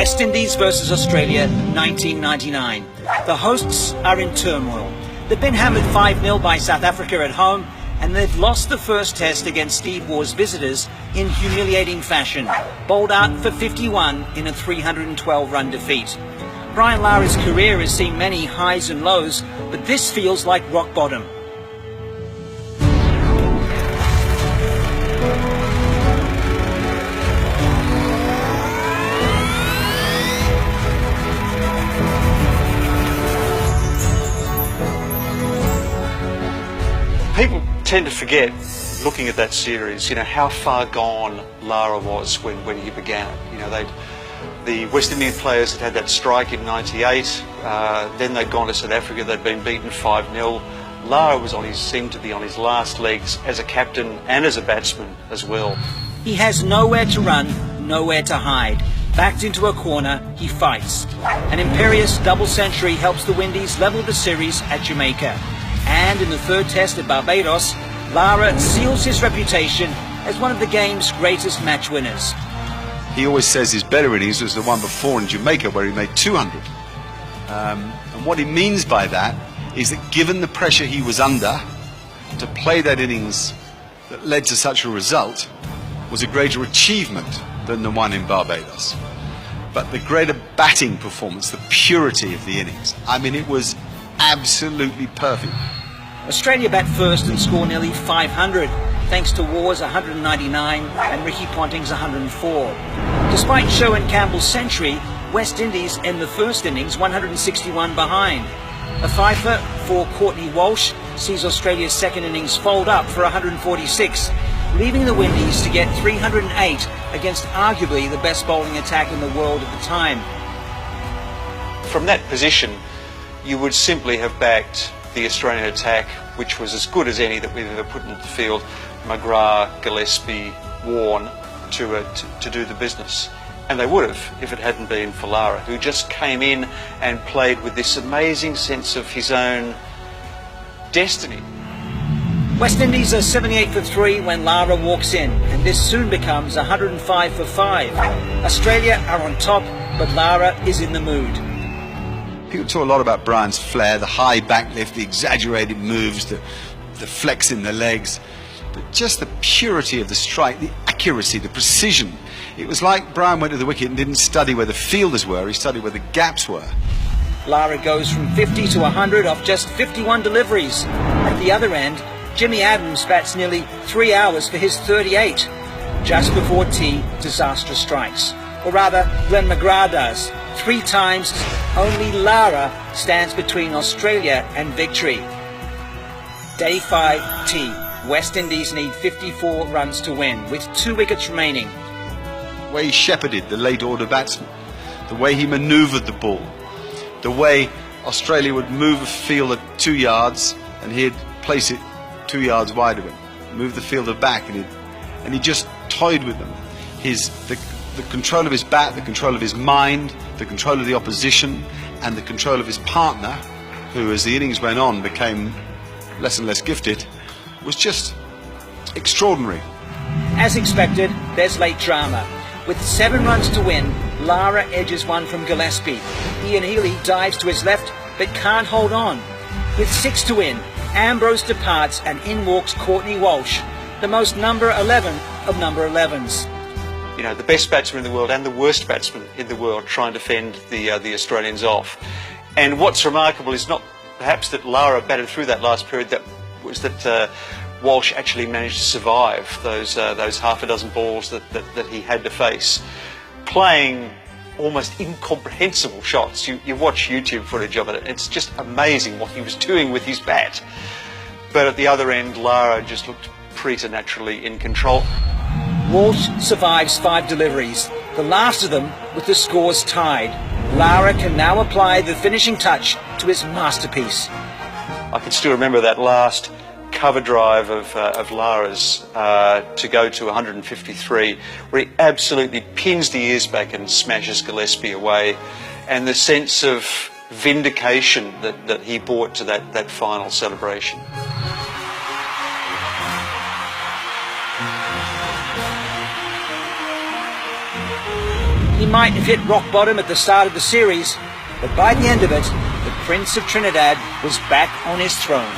West Indies versus Australia, 1999. The hosts are in turmoil. They've been hammered 5-0 by South Africa at home, and they've lost the first test against Steve Waugh's visitors in humiliating fashion, bowled out for 51 in a 312-run defeat. Brian Lara's career has seen many highs and lows, but this feels like rock bottom. People tend to forget, looking at that series, how far gone Lara was when he began it. The West Indian players had that strike in '98. Then they'd gone to South Africa. They'd been beaten 5-0. Lara seemed to be on his last legs as a captain and as a batsman as well. He has nowhere to run, nowhere to hide. Backed into a corner, he fights. An imperious double century helps the Windies level the series at Jamaica. And in the third test at Barbados, Lara seals his reputation as one of the game's greatest match winners. He always says his better innings was the one before in Jamaica where he made 200. And what he means by that is that given the pressure he was under, to play that innings that led to such a result was a greater achievement than the one in Barbados. But the greater batting performance, the purity of the innings, it was absolutely perfect. Australia bat first and score nearly 500, thanks to Waugh's 199 and Ricky Ponting's 104. Despite Shaw and Campbell's century, West Indies end the first innings 161 behind. A fifer for Courtney Walsh sees Australia's second innings fold up for 146, leaving the Windies to get 308 against arguably the best bowling attack in the world at the time. From that position, you would simply have backed the Australian attack, which was as good as any that we've ever put into the field. McGrath, Gillespie, Warne to do the business. And they would have if it hadn't been for Lara, who just came in and played with this amazing sense of his own destiny. West Indies are 78 for 3 when Lara walks in, and this soon becomes 105 for 5. Australia are on top, but Lara is in the mood. People talk a lot about Brian's flair, the high backlift, the exaggerated moves, the flex in the legs, but just the purity of the strike, the accuracy, the precision. It was like Brian went to the wicket and didn't study where the fielders were, he studied where the gaps were. Lara goes from 50 to 100 off just 51 deliveries. At the other end, Jimmy Adams bats nearly 3 hours for his 38. Just before tea, disaster strikes. Or rather, Glenn McGrath does. 3 times, only Lara stands between Australia and victory. Day 5 tea. West Indies need 54 runs to win, with 2 wickets remaining. The way he shepherded the late order batsman, the way he manoeuvred the ball, the way Australia would move a fielder 2 yards and he'd place it 2 yards wide of him, move the fielder back, and he just toyed with them. The control of his bat, the control of his mind, the control of the opposition, and the control of his partner, who as the innings went on became less and less gifted, was just extraordinary. As expected, there's late drama. With 7 runs to win, Lara edges one from Gillespie. Ian Healy dives to his left, but can't hold on. With 6 to win, Ambrose departs and in walks Courtney Walsh, the most number 11 of number 11s. The best batsman in the world and the worst batsman in the world try and defend the Australians off. And what's remarkable is not perhaps that Lara batted through that last period, that was that Walsh actually managed to survive those half a dozen balls that he had to face, playing almost incomprehensible shots. You watch YouTube footage of it, it's just amazing what he was doing with his bat. But at the other end, Lara just looked preternaturally in control. Walsh survives 5 deliveries, the last of them with the scores tied. Lara can now apply the finishing touch to his masterpiece. I can still remember that last cover drive of Lara's to go to 153, where he absolutely pins the ears back and smashes Gillespie away, and the sense of vindication that he brought to that final celebration. He might have hit rock bottom at the start of the series, but by the end of it, the Prince of Trinidad was back on his throne.